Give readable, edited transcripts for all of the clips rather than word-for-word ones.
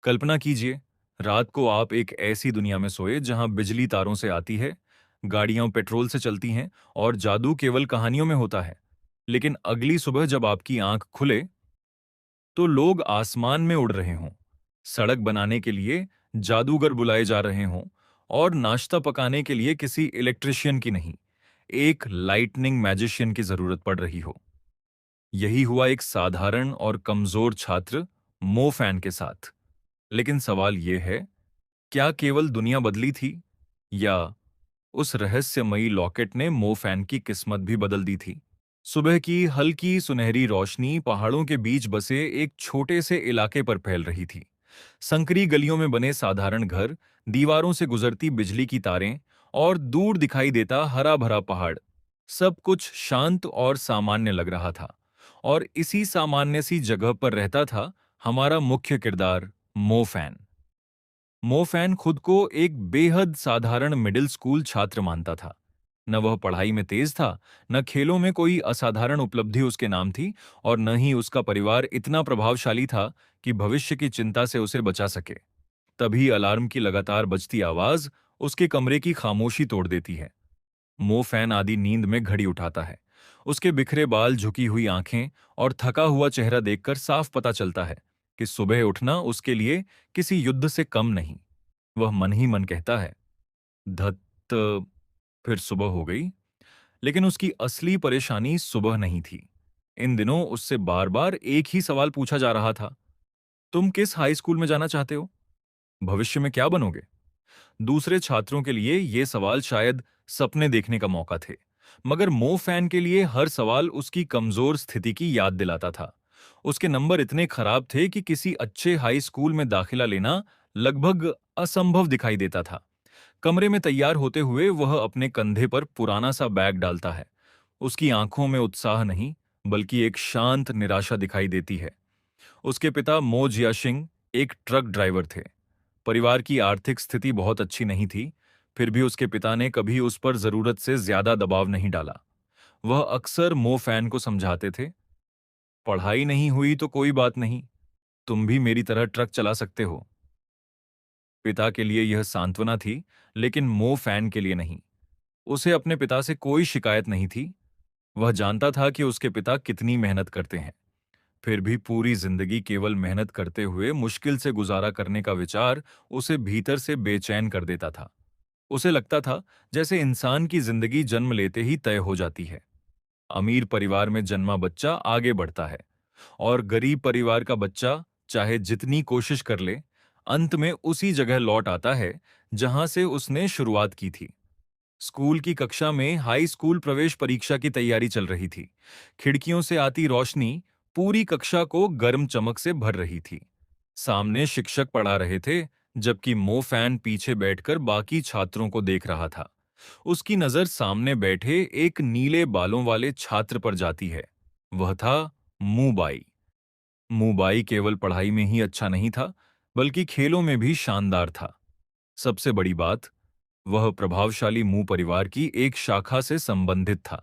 कल्पना कीजिए, रात को आप एक ऐसी दुनिया में सोए जहां बिजली तारों से आती है, गाड़ियां पेट्रोल से चलती हैं और जादू केवल कहानियों में होता है। लेकिन अगली सुबह जब आपकी आंख खुले, तो लोग आसमान में उड़ रहे हों, सड़क बनाने के लिए जादूगर बुलाए जा रहे हों और नाश्ता पकाने के लिए किसी इलेक्ट्रिशियन की नहीं, एक लाइटनिंग मैजिशियन की जरूरत पड़ रही हो। यही हुआ एक साधारण और कमजोर छात्र मो फैन के साथ। लेकिन सवाल यह है, क्या केवल दुनिया बदली थी या उस रहस्यमयी लॉकेट ने मो फैन की किस्मत भी बदल दी थी? सुबह की हल्की सुनहरी रोशनी पहाड़ों के बीच बसे एक छोटे से इलाके पर फैल रही थी। संकरी गलियों में बने साधारण घर, दीवारों से गुजरती बिजली की तारें और दूर दिखाई देता हरा भरा पहाड़, सब कुछ शांत और सामान्य लग रहा था। और इसी सामान्य सी जगह पर रहता था हमारा मुख्य किरदार, मो फैन। मोफैन खुद को एक बेहद साधारण मिडिल स्कूल छात्र मानता था। न वह पढ़ाई में तेज था, न खेलों में कोई असाधारण उपलब्धि उसके नाम थी, और न ही उसका परिवार इतना प्रभावशाली था कि भविष्य की चिंता से उसे बचा सके। तभी अलार्म की लगातार बजती आवाज उसके कमरे की खामोशी तोड़ देती है। मोफैन आधी नींद में घड़ी उठाता है। उसके बिखरे बाल, झुकी हुई आंखें और थका हुआ चेहरा देखकर साफ पता चलता है कि सुबह उठना उसके लिए किसी युद्ध से कम नहीं। वह मन ही मन कहता है, धत, फिर सुबह हो गई। लेकिन उसकी असली परेशानी सुबह नहीं थी। इन दिनों उससे बार बार एक ही सवाल पूछा जा रहा था, तुम किस हाई स्कूल में जाना चाहते हो? भविष्य में क्या बनोगे? दूसरे छात्रों के लिए ये सवाल शायद सपने देखने का मौका थे, मगर मो फैन के लिए हर सवाल उसकी कमजोर स्थिति की याद दिलाता था। उसके नंबर इतने खराब थे कि किसी अच्छे हाई स्कूल में दाखिला लेना लगभग असंभव दिखाई देता था। कमरे में तैयार होते हुए वह अपने कंधे पर पुराना सा बैग डालता है। उसकी आंखों में उत्साह नहीं, बल्कि एक शांत निराशा दिखाई देती है। उसके पिता मो जियाशिंग एक ट्रक ड्राइवर थे। परिवार की आर्थिक स्थिति बहुत अच्छी नहीं थी, फिर भी उसके पिता ने कभी उस पर जरूरत से ज्यादा दबाव नहीं डाला। वह अक्सर मो फैन को समझाते थे, पढ़ाई नहीं हुई तो कोई बात नहीं, तुम भी मेरी तरह ट्रक चला सकते हो। पिता के लिए यह सांत्वना थी, लेकिन मो फैन के लिए नहीं। उसे अपने पिता से कोई शिकायत नहीं थी। वह जानता था कि उसके पिता कितनी मेहनत करते हैं। फिर भी पूरी जिंदगी केवल मेहनत करते हुए मुश्किल से गुजारा करने का विचार उसे भीतर से बेचैन कर देता था। उसे लगता था जैसे इंसान की जिंदगी जन्म लेते ही तय हो जाती है। अमीर परिवार में जन्मा बच्चा आगे बढ़ता है, और गरीब परिवार का बच्चा चाहे जितनी कोशिश कर ले, अंत में उसी जगह लौट आता है जहां से उसने शुरुआत की थी। स्कूल की कक्षा में हाई स्कूल प्रवेश परीक्षा की तैयारी चल रही थी। खिड़कियों से आती रोशनी पूरी कक्षा को गर्म चमक से भर रही थी। सामने शिक्षक पढ़ा रहे थे, जबकि मो फैन पीछे बैठकर बाकी छात्रों को देख रहा था। उसकी नजर सामने बैठे एक नीले बालों वाले छात्र पर जाती है। वह था मूबाई। मूबाई केवल पढ़ाई में ही अच्छा नहीं था, बल्कि खेलों में भी शानदार था। सबसे बड़ी बात, वह प्रभावशाली मू परिवार की एक शाखा से संबंधित था।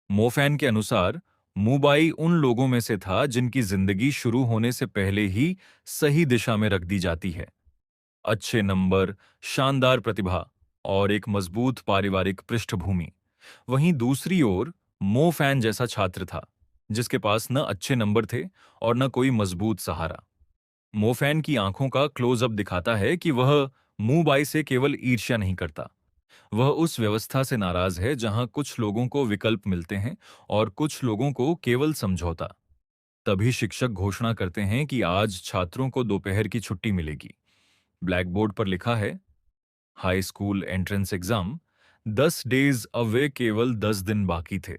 मोफैन के अनुसार मूबाई उन लोगों में से था जिनकी जिंदगी शुरू होने से पहले ही सही दिशा में रख दी जाती है। अच्छे नंबर, शानदार प्रतिभा और एक मजबूत पारिवारिक पृष्ठभूमि। वहीं दूसरी ओर मो फैन जैसा छात्र था, जिसके पास न अच्छे नंबर थे और न कोई मजबूत सहारा। मो फैन की आंखों का क्लोजअप दिखाता है कि वह मू बाई से केवल ईर्ष्या नहीं करता। वह उस व्यवस्था से नाराज है जहां कुछ लोगों को विकल्प मिलते हैं और कुछ लोगों को केवल समझौता। तभी शिक्षक घोषणा करते हैं कि आज छात्रों को दोपहर की छुट्टी मिलेगी। ब्लैक बोर्ड पर लिखा है, high school entrance exam 10 days away, केवल 10 दिन बाकी थे।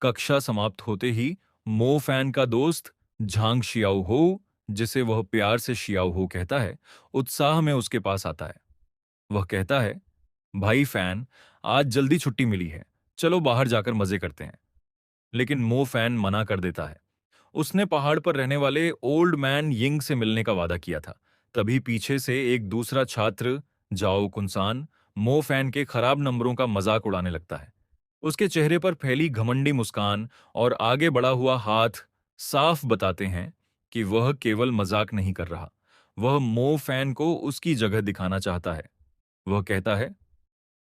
कक्षा समाप्त होते ही मो फैन का दोस्त झांग शियाओ हो, जिसे वह प्यार से शियाओ हो कहता है, उत्साह में उसके पास आता है। वह कहता है, भाई फैन, आज जल्दी छुट्टी मिली है, चलो बाहर जाकर मजे करते हैं। लेकिन मो फैन मना कर देता है। उसने पहाड़ पर रहने वाले ओल्ड मैन यिंग से मिलने का वादा किया था। तभी पीछे से एक दूसरा छात्र, जाओ कुनसान, मो फैन के खराब नंबरों का मजाक उड़ाने लगता है। उसके चेहरे पर फैली घमंडी मुस्कान और आगे बढ़ा हुआ हाथ साफ बताते हैं कि वह केवल मजाक नहीं कर रहा, वह मो फैन को उसकी जगह दिखाना चाहता है। वह कहता है,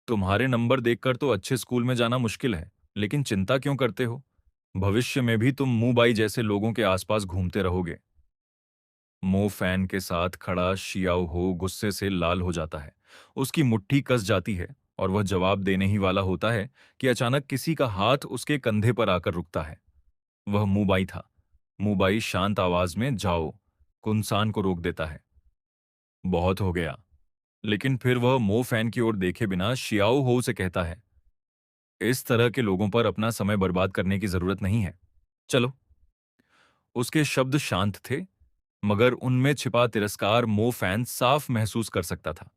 तुम्हारे नंबर देखकर तो अच्छे स्कूल में जाना मुश्किल है, लेकिन चिंता क्यों करते हो? भविष्य में भी तुम मुंबई जैसे लोगों के आसपास घूमते रहोगे। मो फैन के साथ खड़ा शियाओ हो गुस्से से लाल हो जाता है। उसकी मुट्ठी कस जाती है और वह जवाब देने ही वाला होता है कि अचानक किसी का हाथ उसके कंधे पर आकर रुकता है। वह मुंबई था। मुंबई शांत आवाज में जाओ कुनसान को रोक देता है। बहुत हो गया। लेकिन फिर वह मो फैन की ओर देखे बिना शियाओ हो से कहता है, इस तरह के लोगों पर अपना समय बर्बाद करने की जरूरत नहीं है। चलो। उसके शब्द शांत थे, मगर उनमें छिपा तिरस्कार मो फैन साफ महसूस कर सकता था।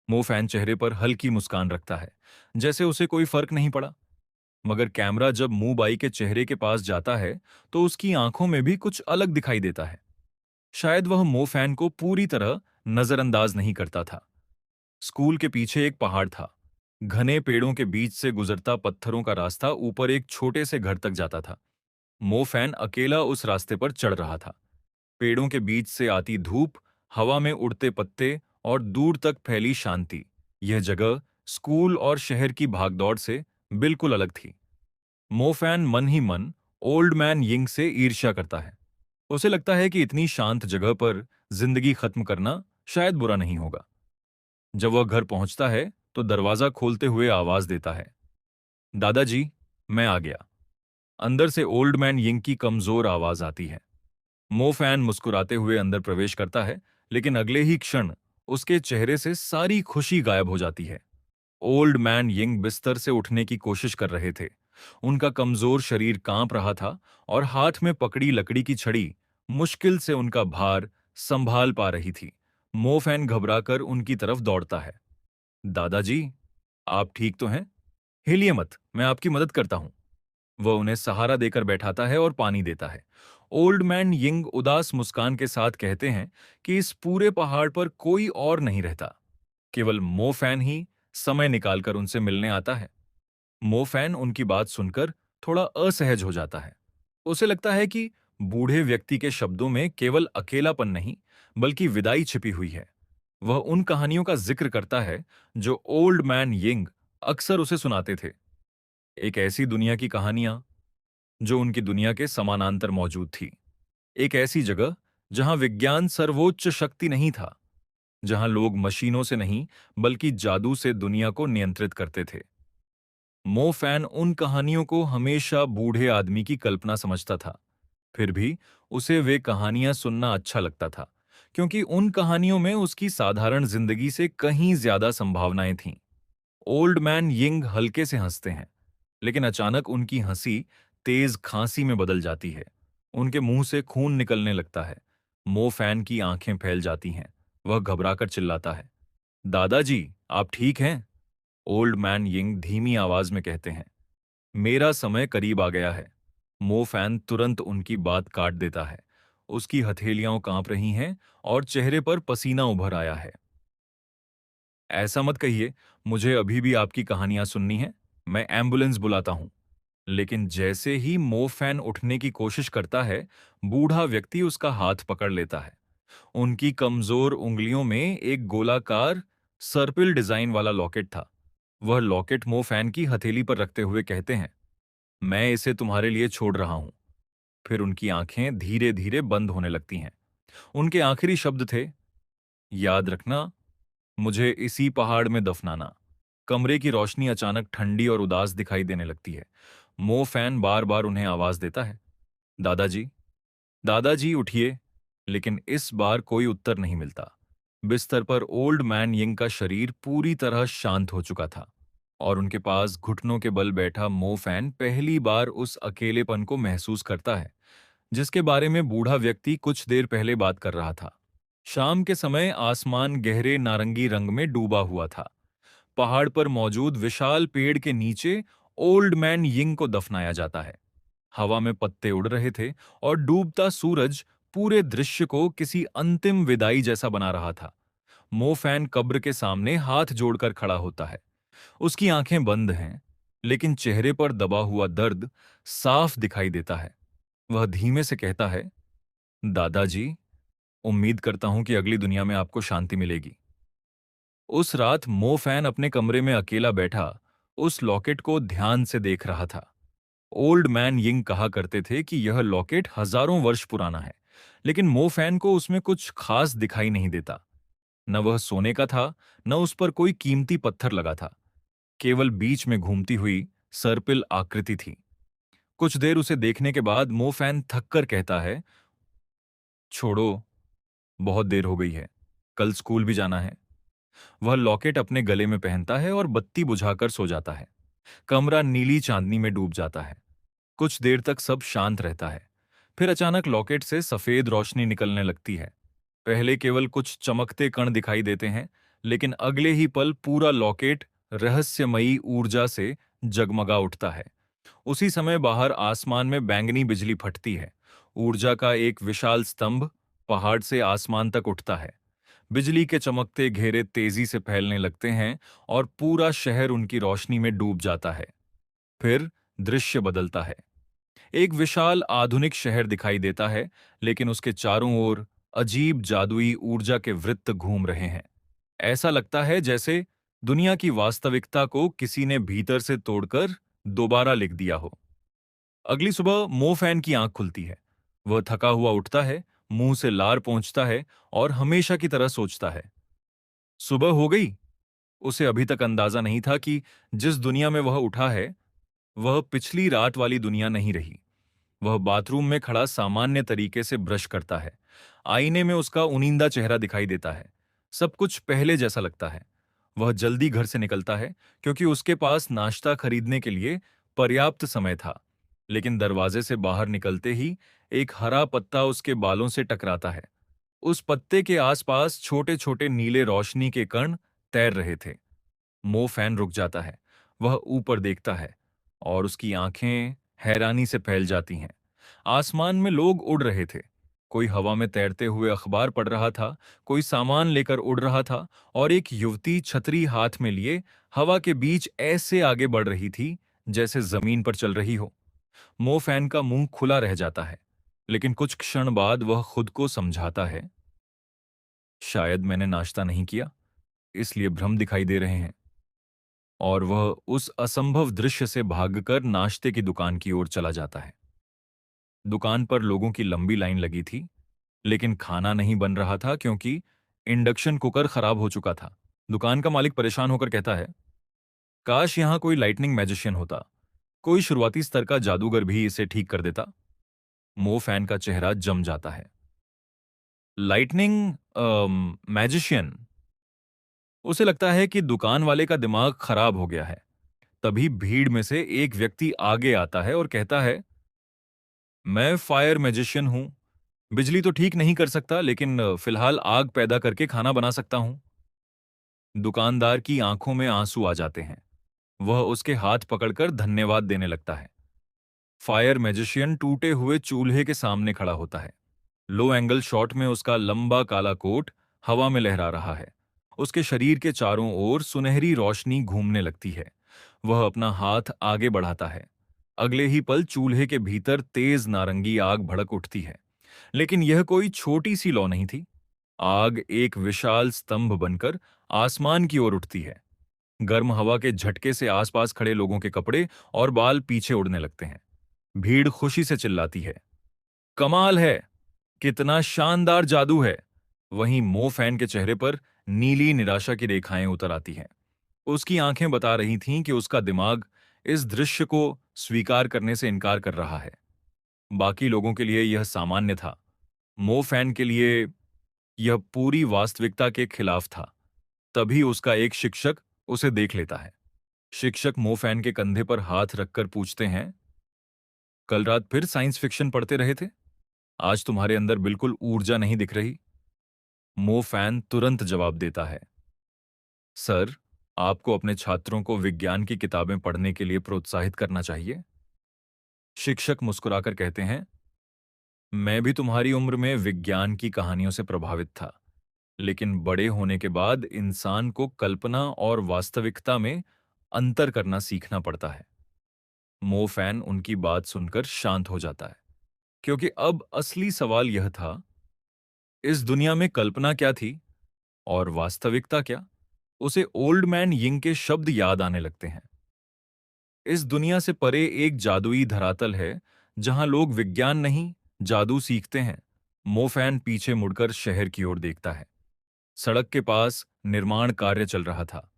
मो फैन चेहरे पर हल्की मुस्कान रखता है, जैसे उसे कोई फर्क नहीं पड़ा। मगर कैमरा जब मू बाई के चेहरे के पास जाता है, तो उसकी आंखों में भी कुछ अलग दिखाई देता है। शायद वह मो फैन को पूरी तरह नजरअंदाज नहीं करता था। स्कूल के पीछे एक पहाड़ था। घने पेड़ों के बीच से गुजरता पत्थरों का रास्ता ऊपर एक छोटे से घर तक जाता था। मो फैन अकेला उस रास्ते पर चढ़ रहा था। पेड़ों के बीच से आती धूप, हवा में उड़ते पत्ते और दूर तक फैली शांति, यह जगह स्कूल और शहर की भागदौड़ से बिल्कुल अलग थी। मोफैन मन ही मन ओल्ड मैन यिंग से ईर्ष्या करता है। उसे लगता है कि इतनी शांत जगह पर जिंदगी खत्म करना शायद बुरा नहीं होगा। जब वह घर पहुंचता है तो दरवाजा खोलते हुए आवाज देता है, दादाजी, मैं आ गया। अंदर से ओल्ड मैन यिंग की कमजोर आवाज आती है। मो फैन मुस्कुराते हुए अंदर प्रवेश करता है, लेकिन अगले ही क्षण उसके चेहरे से सारी खुशी गायब हो जाती है। ओल्ड मैन यिंग बिस्तर से उठने की कोशिश कर रहे थे। उनका कमजोर शरीर कांप रहा था और हाथ में पकड़ी लकड़ी की छड़ी मुश्किल से उनका भार संभाल पा रही थी। मो फैन घबराकर उनकी तरफ दौड़ता है। दादाजी, आप ठीक तो हैं? हिलिए मत, मैं आपकी मदद करता हूं। वह उन्हें सहारा देकर बैठाता है और पानी देता है। ओल्ड मैन यिंग उदास मुस्कान के साथ कहते हैं कि इस पूरे पहाड़ पर कोई और नहीं रहता, केवल मो फैन ही समय निकालकर उनसे मिलने आता है। मो फैन उनकी बात सुनकर थोड़ा असहज हो जाता है। उसे लगता है कि बूढ़े व्यक्ति के शब्दों में केवल अकेलापन नहीं, बल्कि विदाई छिपी हुई है। वह उन कहानियों का जिक्र करता है जो ओल्ड मैन यिंग अक्सर उसे सुनाते थे। एक ऐसी दुनिया की कहानियां जो उनकी दुनिया के समानांतर मौजूद थी। एक ऐसी जगह जहां विज्ञान सर्वोच्च शक्ति नहीं था, जहां लोग मशीनों से नहीं बल्कि जादू से दुनिया को नियंत्रित करते थे। मो फैन उन कहानियों को हमेशा बूढ़े आदमी की कल्पना समझता था। फिर भी उसे वे कहानियां सुनना अच्छा लगता था, क्योंकि उन कहानियों में उसकी साधारण जिंदगी से कहीं ज्यादा संभावनाएं थीं। ओल्ड मैन यिंग हल्के से हंसते हैं, लेकिन अचानक उनकी हंसी तेज खांसी में बदल जाती है। उनके मुंह से खून निकलने लगता है। मो फैन की आंखें फैल जाती हैं। वह घबराकर चिल्लाता है, दादाजी, आप ठीक हैं? ओल्ड मैन यिंग धीमी आवाज में कहते हैं, मेरा समय करीब आ गया है। मो फैन तुरंत उनकी बात काट देता है। उसकी हथेलियां कांप रही हैं और चेहरे पर पसीना उभर आया है। ऐसा मत कहिए, मुझे अभी भी आपकी कहानियां सुननी है। मैं एम्बुलेंस बुलाता हूं। लेकिन जैसे ही मो फैन उठने की कोशिश करता है, बूढ़ा व्यक्ति उसका हाथ पकड़ लेता है। उनकी कमजोर उंगलियों में एक गोलाकार सर्पिल डिजाइन वाला लॉकेट था। वह लॉकेट मो फैन की हथेली पर रखते हुए कहते हैं, मैं इसे तुम्हारे लिए छोड़ रहा हूं। फिर उनकी आंखें धीरे धीरे बंद होने लगती हैं। उनके आखिरी शब्द थे, याद रखना, मुझे इसी पहाड़ में दफनाना। कमरे की रोशनी अचानक ठंडी और उदास दिखाई देने लगती है। मो फैन बार बार उन्हें आवाज देता है, दादाजी, दादाजी उठिए। लेकिन इस बार कोई उत्तर नहीं मिलता। बिस्तर पर ओल्ड मैन यिंग का शरीर पूरी तरह शांत हो चुका था और उनके पास घुटनों के बल बैठा मो फैन पहली बार उस अकेलेपन को महसूस करता है जिसके बारे में बूढ़ा व्यक्ति कुछ देर पहले बात कर रहा था। शाम के समय आसमान गहरे नारंगी रंग में डूबा हुआ था। पहाड़ पर मौजूद विशाल पेड़ के नीचे ओल्ड मैन यिंग को दफनाया जाता है। हवा में पत्ते उड़ रहे थे और डूबता सूरज पूरे दृश्य को किसी अंतिम विदाई जैसा बना रहा था। मो फैन कब्र के सामने हाथ जोड़कर खड़ा होता है। उसकी आंखें बंद हैं, लेकिन चेहरे पर दबा हुआ दर्द साफ दिखाई देता है। वह धीमे से कहता है, दादाजी, उम्मीद करता हूं कि अगली दुनिया में आपको शांति मिलेगी। उस रात मो फैन अपने कमरे में अकेला बैठा उस लॉकेट को ध्यान से देख रहा था। ओल्ड मैन यिंग कहा करते थे कि यह लॉकेट हजारों वर्ष पुराना है, लेकिन मो फैन को उसमें कुछ खास दिखाई नहीं देता। न वह सोने का था, न उस पर कोई कीमती पत्थर लगा था। केवल बीच में घूमती हुई सर्पिल आकृति थी। कुछ देर उसे देखने के बाद मो फैन थककर कहता है, छोड़ो, बहुत देर हो गई है, कल स्कूल भी जाना है। वह लॉकेट अपने गले में पहनता है और बत्ती बुझाकर सो जाता है। कमरा नीली चांदनी में डूब जाता है। कुछ देर तक सब शांत रहता है। फिर अचानक लॉकेट से सफेद रोशनी निकलने लगती है। पहले केवल कुछ चमकते कण दिखाई देते हैं, लेकिन अगले ही पल पूरा लॉकेट रहस्यमयी ऊर्जा से जगमगा उठता है। उसी समय बाहर आसमान में बैंगनी बिजली फटती है। ऊर्जा का एक विशाल स्तंभ पहाड़ से आसमान तक उठता है। बिजली के चमकते घेरे तेजी से फैलने लगते हैं और पूरा शहर उनकी रोशनी में डूब जाता है। फिर दृश्य बदलता है। एक विशाल आधुनिक शहर दिखाई देता है, लेकिन उसके चारों ओर अजीब जादुई ऊर्जा के वृत्त घूम रहे हैं। ऐसा लगता है जैसे दुनिया की वास्तविकता को किसी ने भीतर से तोड़कर दोबारा लिख दिया हो। अगली सुबह मो फैन की आंख खुलती है। वह थका हुआ उठता है, मुंह से लार पोंछता है और हमेशा की तरह सोचता है, सुबह हो गई। उसे अभी तक अंदाजा नहीं था कि जिस दुनिया में वह उठा है, वह पिछली रात वाली दुनिया नहीं रही। वह बाथरूम में खड़ा सामान्य तरीके से ब्रश करता है। आईने में उसका उनींदा चेहरा दिखाई देता है। सब कुछ पहले जैसा लगता है। वह जल्दी घर से निकलता है, क्योंकि उसके पास नाश्ता खरीदने के लिए पर्याप्त समय था। लेकिन दरवाजे से बाहर निकलते ही एक हरा पत्ता उसके बालों से टकराता है। उस पत्ते के आसपास छोटे छोटे नीले रोशनी के कण तैर रहे थे। मो फैन रुक जाता है। वह ऊपर देखता है और उसकी आंखें हैरानी से फैल जाती हैं। आसमान में लोग उड़ रहे थे। कोई हवा में तैरते हुए अखबार पढ़ रहा था, कोई सामान लेकर उड़ रहा था और एक युवती छतरी हाथ में लिए हवा के बीच ऐसे आगे बढ़ रही थी जैसे जमीन पर चल रही हो। मो फैन का मुंह खुला रह जाता है, लेकिन कुछ क्षण बाद वह खुद को समझाता है, शायद मैंने नाश्ता नहीं किया, इसलिए भ्रम दिखाई दे रहे हैं। और वह उस असंभव दृश्य से भागकर नाश्ते की दुकान की ओर चला जाता है। दुकान पर लोगों की लंबी लाइन लगी थी, लेकिन खाना नहीं बन रहा था क्योंकि इंडक्शन कुकर खराब हो चुका था। दुकान का मालिक परेशान होकर कहता है, काश यहां कोई लाइटनिंग मैजिशियन होता, कोई शुरुआती स्तर का जादूगर भी इसे ठीक कर देता। मो फैन का चेहरा जम जाता है। Lightning magician? उसे लगता है कि दुकान वाले का दिमाग खराब हो गया है। तभी भीड़ में से एक व्यक्ति आगे आता है और कहता है, मैं फायर मैजिशियन हूं। बिजली तो ठीक नहीं कर सकता, लेकिन फिलहाल आग पैदा करके खाना बना सकता हूं। दुकानदार की आंखों में आंसू आ जाते हैं। वह उसके हाथ पकड़कर धन्यवाद देने लगता है। फायर मैजिशियन टूटे हुए चूल्हे के सामने खड़ा होता है। लो एंगल शॉट में उसका लंबा काला कोट हवा में लहरा रहा है। उसके शरीर के चारों ओर सुनहरी रोशनी घूमने लगती है। वह अपना हाथ आगे बढ़ाता है। अगले ही पल चूल्हे के भीतर तेज नारंगी आग भड़क उठती है। लेकिन यह कोई छोटी सी लौ नहीं थी। आग एक विशाल स्तंभ बनकर आसमान की ओर उठती है। गर्म हवा के झटके से आसपास खड़े लोगों के कपड़े और बाल पीछे उड़ने लगते हैं। भीड़ खुशी से चिल्लाती है, कमाल है, कितना शानदार जादू है। वहीं मो फैन के चेहरे पर नीली निराशा की रेखाएं उतर आती हैं। उसकी आंखें बता रही थीं कि उसका दिमाग इस दृश्य को स्वीकार करने से इनकार कर रहा है। बाकी लोगों के लिए यह सामान्य था, मो फैन के लिए यह पूरी वास्तविकता के खिलाफ था। तभी उसका एक शिक्षक उसे देख लेता है। शिक्षक मो फैन के कंधे पर हाथ रखकर पूछते हैं, कल रात फिर साइंस फिक्शन पढ़ते रहे थे? आज तुम्हारे अंदर बिल्कुल ऊर्जा नहीं दिख रही। मो फैन तुरंत जवाब देता है, सर, आपको अपने छात्रों को विज्ञान की किताबें पढ़ने के लिए प्रोत्साहित करना चाहिए। शिक्षक मुस्कुराकर कहते हैं, मैं भी तुम्हारी उम्र में विज्ञान की कहानियों से प्रभावित था, लेकिन बड़े होने के बाद इंसान को कल्पना और वास्तविकता में अंतर करना सीखना पड़ता है। मो फैन उनकी बात सुनकर शांत हो जाता है, क्योंकि अब असली सवाल यह था, इस दुनिया में कल्पना क्या थी और वास्तविकता क्या, उसे ओल्ड मैन यिंग के शब्द याद आने लगते हैं। इस दुनिया से परे एक जादुई धरातल है जहां लोग विज्ञान नहीं, जादू सीखते हैं। मोफैन पीछे मुड़कर शहर की ओर देखता है। सड़क के पास निर्माण कार्य चल रहा था।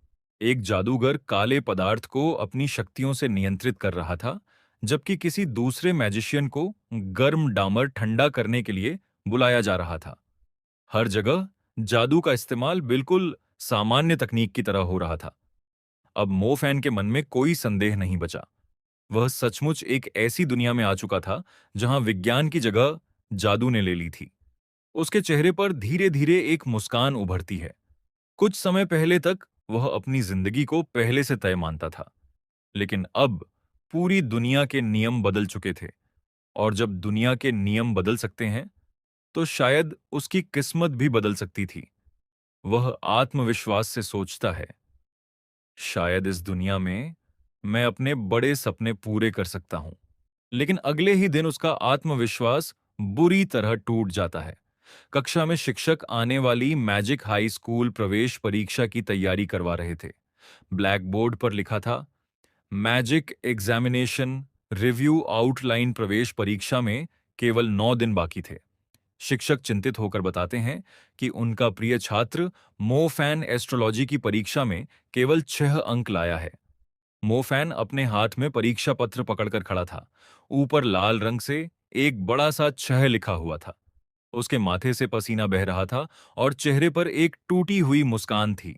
एक जादूगर काले पदार्थ को अपनी शक्तियों से नियंत्रित कर रहा था, जबकि किसी दूसरे मैजिशियन को गर्म डामर ठंडा करने के लिए बुलाया जा रहा था। हर जगह जादू का इस्तेमाल बिल्कुल सामान्य तकनीक की तरह हो रहा था। अब मोफैन के मन में कोई संदेह नहीं बचा। वह सचमुच एक ऐसी दुनिया में आ चुका था जहां विज्ञान की जगह जादू ने ले ली थी। उसके चेहरे पर धीरे धीरे एक मुस्कान उभरती है। कुछ समय पहले तक वह अपनी जिंदगी को पहले से तय मानता था, लेकिन अब पूरी दुनिया के नियम बदल चुके थे, और जब दुनिया के नियम बदल सकते हैं, तो शायद उसकी किस्मत भी बदल सकती थी। वह आत्मविश्वास से सोचता है, शायद इस दुनिया में मैं अपने बड़े सपने पूरे कर सकता हूं। लेकिन अगले ही दिन उसका आत्मविश्वास बुरी तरह टूट जाता है। कक्षा में शिक्षक आने वाली मैजिक हाई स्कूल प्रवेश परीक्षा की तैयारी करवा रहे थे। ब्लैक बोर्ड पर लिखा था, मैजिक एग्जामिनेशन रिव्यू आउटलाइन। प्रवेश परीक्षा में केवल 9 दिन बाकी थे। शिक्षक चिंतित होकर बताते हैं कि उनका प्रिय छात्र मोफैन एस्ट्रोलॉजी की परीक्षा में केवल 6 अंक लाया है। मोफैन अपने हाथ में परीक्षा पत्र पकड़कर खड़ा था। ऊपर लाल रंग से एक बड़ा सा 6 लिखा हुआ था। उसके माथे से पसीना बह रहा था और चेहरे पर एक टूटी हुई मुस्कान थी।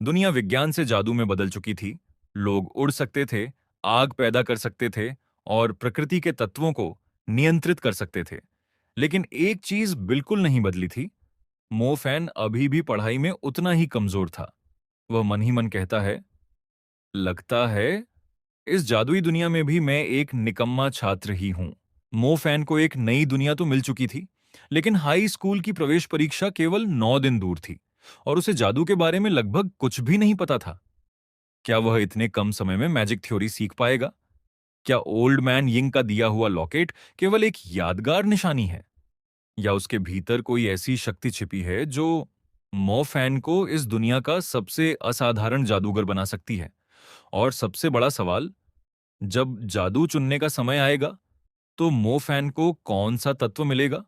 दुनिया विज्ञान से जादू में बदल चुकी थी। लोग उड़ सकते थे, आग पैदा कर सकते थे और प्रकृति के तत्वों को नियंत्रित कर सकते थे। लेकिन एक चीज बिल्कुल नहीं बदली थी। मोफैन अभी भी पढ़ाई में उतना ही कमजोर था। वह मन ही मन कहता है, लगता है इस जादुई दुनिया में भी मैं एक निकम्मा छात्र ही हूं। मोफैन को एक नई दुनिया तो मिल चुकी थी, लेकिन हाई स्कूल की प्रवेश परीक्षा केवल 9 दिन दूर थी और उसे जादू के बारे में लगभग कुछ भी नहीं पता था। क्या वह इतने कम समय में मैजिक थ्योरी सीख पाएगा? क्या ओल्ड मैन यिंग का दिया हुआ लॉकेट केवल एक यादगार निशानी है, या उसके भीतर कोई ऐसी शक्ति छिपी है जो मोफैन को इस दुनिया का सबसे असाधारण जादूगर बना सकती है? और सबसे बड़ा सवाल, जब जादू चुनने का समय आएगा, तो मोफैन को कौन सा तत्व मिलेगा?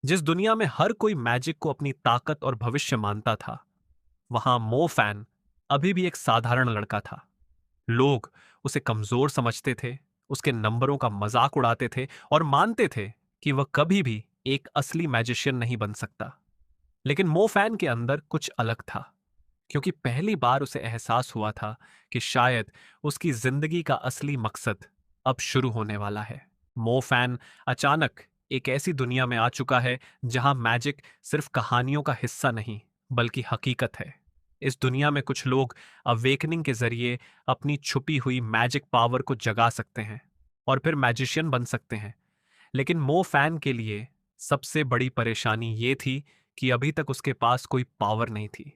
जिस दुनिया में हर कोई मैजिक को अपनी ताकत और भविष्य मानता था, वहां मो फैन अभी भी एक साधारण लड़का था। लोग उसे कमजोर समझते थे, उसके नंबरों का मजाक उड़ाते थे और मानते थे कि वह कभी भी एक असली मैजिशियन नहीं बन सकता। लेकिन मो फैन के अंदर कुछ अलग था, क्योंकि पहली बार उसे एहसास हुआ था कि शायद उसकी जिंदगी का असली मकसद अब शुरू होने वाला है। मो फैन अचानक एक ऐसी दुनिया में आ चुका है जहां मैजिक सिर्फ कहानियों का हिस्सा नहीं, बल्कि हकीकत है। इस दुनिया में कुछ लोग अवेकनिंग के जरिए अपनी छुपी हुई मैजिक पावर को जगा सकते हैं और फिर मैजिशियन बन सकते हैं। लेकिन मो फैन के लिए सबसे बड़ी परेशानी ये थी कि अभी तक उसके पास कोई पावर नहीं थी।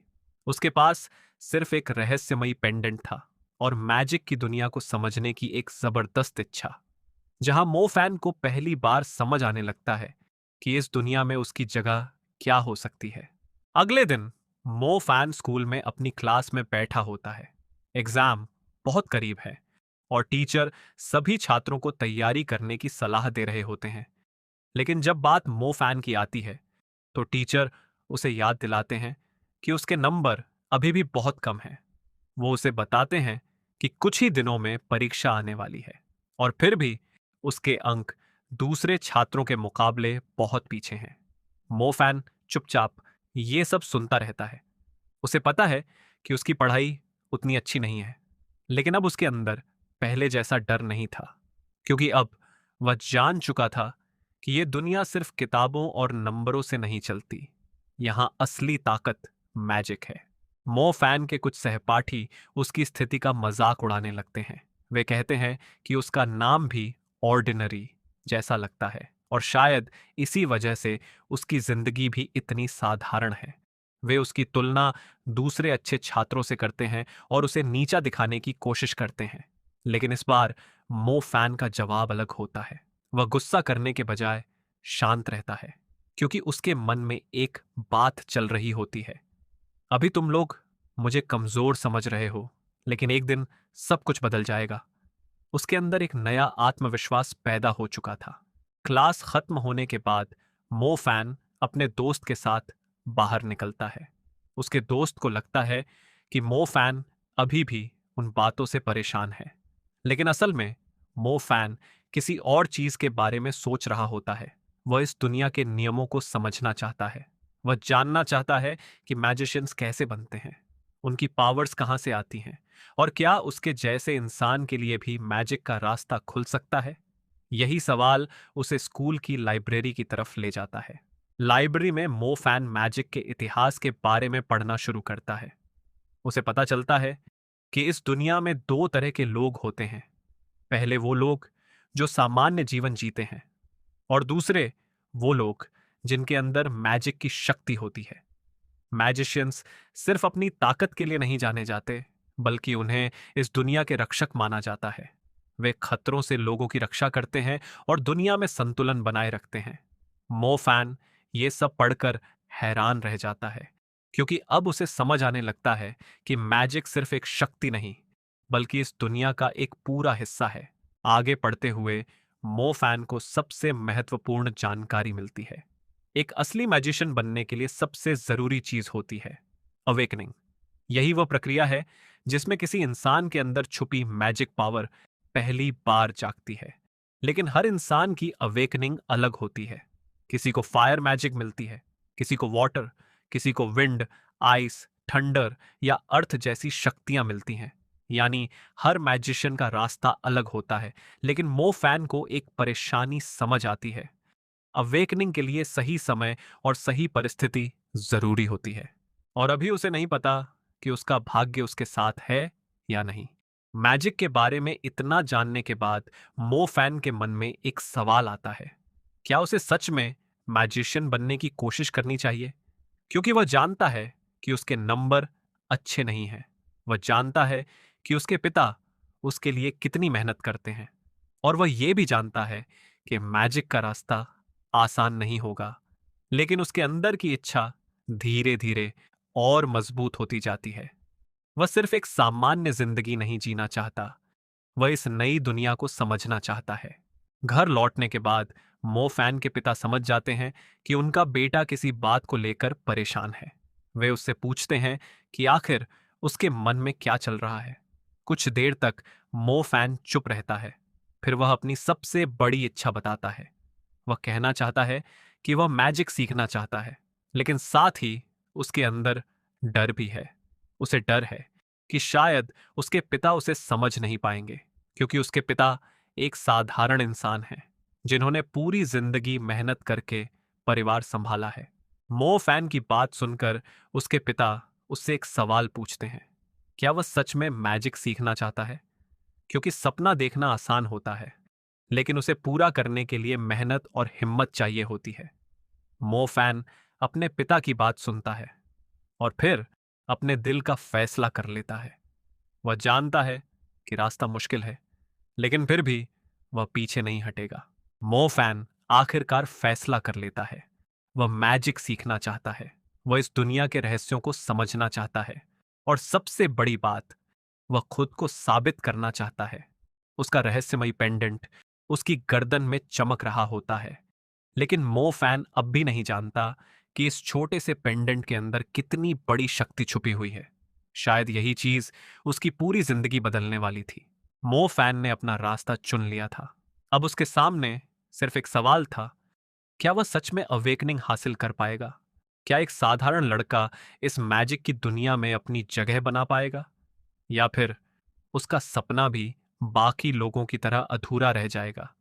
उसके पास सिर्फ एक रहस्यमयी पेंडेंट था और मैजिक की दुनिया को समझने की एक जबरदस्त इच्छा। जहां मो फैन को पहली बार समझ आने लगता है कि इस दुनिया में उसकी जगह क्या हो सकती है। अगले दिन मो फैन स्कूल में अपनी क्लास में बैठा होता है। एग्जाम बहुत करीब है और टीचर सभी छात्रों को तैयारी करने की सलाह दे रहे होते हैं। लेकिन जब बात मो फैन की आती है, तो टीचर उसे याद दिलाते हैं कि उसके नंबर अभी भी बहुत कम हैं। वो उसे बताते हैं कि कुछ ही दिनों में परीक्षा आने वाली है और फिर भी उसके अंक दूसरे छात्रों के मुकाबले बहुत पीछे हैं। मोफैन चुपचाप ये सब सुनता रहता है। उसे पता है कि उसकी पढ़ाई उतनी अच्छी नहीं है, लेकिन अब उसके अंदर पहले जैसा डर नहीं था, क्योंकि अब वह जान चुका था कि यह दुनिया सिर्फ किताबों और नंबरों से नहीं चलती। यहां असली ताकत मैजिक है। मो फैन के कुछ सहपाठी उसकी स्थिति का मजाक उड़ाने लगते हैं। वे कहते हैं कि उसका नाम भी ऑर्डिनरी जैसा लगता है और शायद इसी वजह से उसकी जिंदगी भी इतनी साधारण है। वे उसकी तुलना दूसरे अच्छे छात्रों से करते हैं और उसे नीचा दिखाने की कोशिश करते हैं। लेकिन इस बार मो फैन का जवाब अलग होता है। वह गुस्सा करने के बजाय शांत रहता है, क्योंकि उसके मन में एक बात चल रही होती है। अभी तुम लोग मुझे कमजोर समझ रहे हो, लेकिन एक दिन सब कुछ बदल जाएगा। उसके अंदर एक नया आत्मविश्वास पैदा हो चुका था। क्लास खत्म होने के बाद मो फैन अपने दोस्त के साथ बाहर निकलता है। उसके दोस्त को लगता है कि मो फैन अभी भी उन बातों से परेशान है, लेकिन असल में मो फैन किसी और चीज के बारे में सोच रहा होता है। वह इस दुनिया के नियमों को समझना चाहता है। वह जानना चाहता है कि मैजिशियंस कैसे बनते हैं, उनकी पावर्स कहाँ से आती हैं, और क्या उसके जैसे इंसान के लिए भी मैजिक का रास्ता खुल सकता है। यही सवाल उसे स्कूल की लाइब्रेरी की तरफ ले जाता है। लाइब्रेरी में मो फैन मैजिक के इतिहास के बारे में पढ़ना शुरू करता है। उसे पता चलता है कि इस दुनिया में दो तरह के लोग होते हैं। पहले वो लोग जो सामान्य जीवन जीते हैं, और दूसरे वो लोग जिनके अंदर मैजिक की शक्ति होती है। मैजिशियंस सिर्फ अपनी ताकत के लिए नहीं जाने जाते, बल्कि उन्हें इस दुनिया के रक्षक माना जाता है। वे खतरों से लोगों की रक्षा करते हैं और दुनिया में संतुलन बनाए रखते हैं। मो फैन ये सब पढ़कर हैरान रह जाता है, क्योंकि अब उसे समझ आने लगता है कि मैजिक सिर्फ एक शक्ति नहीं, बल्कि इस दुनिया का एक पूरा हिस्सा है। आगे पढ़ते हुए मो फैन को सबसे महत्वपूर्ण जानकारी मिलती है। एक असली मैजिशियन बनने के लिए सबसे जरूरी चीज होती है अवेकनिंग। यही वह प्रक्रिया है जिसमें किसी इंसान के अंदर छुपी मैजिक पावर पहली बार जागती है। लेकिन हर इंसान की अवेकनिंग अलग होती है। किसी को फायर मैजिक मिलती है, किसी को वाटर, किसी को विंड, आइस, थंडर या अर्थ जैसी शक्तियां मिलती हैं। यानी हर मैजिशियन का रास्ता अलग होता है। लेकिन मो फैन को एक परेशानी समझ आती है। अवेकनिंग के लिए सही समय और सही परिस्थिति जरूरी होती है, और अभी उसे नहीं पता कि उसका भाग्य उसके साथ है या नहीं। मैजिक के बारे में इतना जानने के बाद मो फैन के मन में एक सवाल आता है। क्या उसे सच में मैजिशियन बनने की कोशिश करनी चाहिए? क्योंकि वह जानता है कि उसके नंबर अच्छे नहीं हैं। वह जानता है कि उसके पिता उसके लिए कितनी मेहनत करते हैं, और वह यह भी जानता है कि मैजिक का रास्ता आसान नहीं होगा। लेकिन उसके अंदर की इच्छा धीरे धीरे और मजबूत होती जाती है। वह सिर्फ एक सामान्य जिंदगी नहीं जीना चाहता, वह इस नई दुनिया को समझना चाहता है। घर लौटने के बाद मो फैन के पिता समझ जाते हैं कि उनका बेटा किसी बात को लेकर परेशान है। वे उससे पूछते हैं कि आखिर उसके मन में क्या चल रहा है। कुछ देर तक मो फैन चुप रहता है। फिर वह अपनी सबसे बड़ी इच्छा बताता है। वह कहना चाहता है कि वह मैजिक सीखना चाहता है, लेकिन साथ ही उसके अंदर डर भी है। उसे डर है कि शायद उसके पिता उसे समझ नहीं पाएंगे, क्योंकि उसके पिता एक साधारण इंसान हैं जिन्होंने पूरी जिंदगी मेहनत करके परिवार संभाला है। मो फैन की बात सुनकर उसके पिता उससे एक सवाल पूछते हैं। क्या वह सच में मैजिक सीखना चाहता है? क्योंकि सपना देखना आसान होता है, लेकिन उसे पूरा करने के लिए मेहनत और हिम्मत चाहिए होती है। मो फैन अपने पिता की बात सुनता है और फिर अपने दिल का फैसला कर लेता है। वह जानता है कि रास्ता मुश्किल है, लेकिन फिर भी वह पीछे नहीं हटेगा। मो फैन आखिरकार फैसला कर लेता है। वह मैजिक सीखना चाहता है। वह इस दुनिया के रहस्यों को समझना चाहता है, और सबसे बड़ी बात, वह खुद को साबित करना चाहता है। उसका रहस्यमयी पेंडेंट उसकी गर्दन में चमक रहा होता है। लेकिन मो फैन अब भी नहीं जानता कि इस छोटे से पेंडेंट के अंदर कितनी बड़ी शक्ति छुपी हुई है। शायद यही चीज उसकी पूरी जिंदगी बदलने वाली थी। मो फैन ने अपना रास्ता चुन लिया था। अब उसके सामने सिर्फ एक सवाल था। क्या वह सच में अवेकनिंग हासिल कर पाएगा? क्या एक साधारण लड़का इस मैजिक की दुनिया में अपनी जगह बना पाएगा, या फिर उसका सपना भी बाकी लोगों की तरह अधूरा रह जाएगा?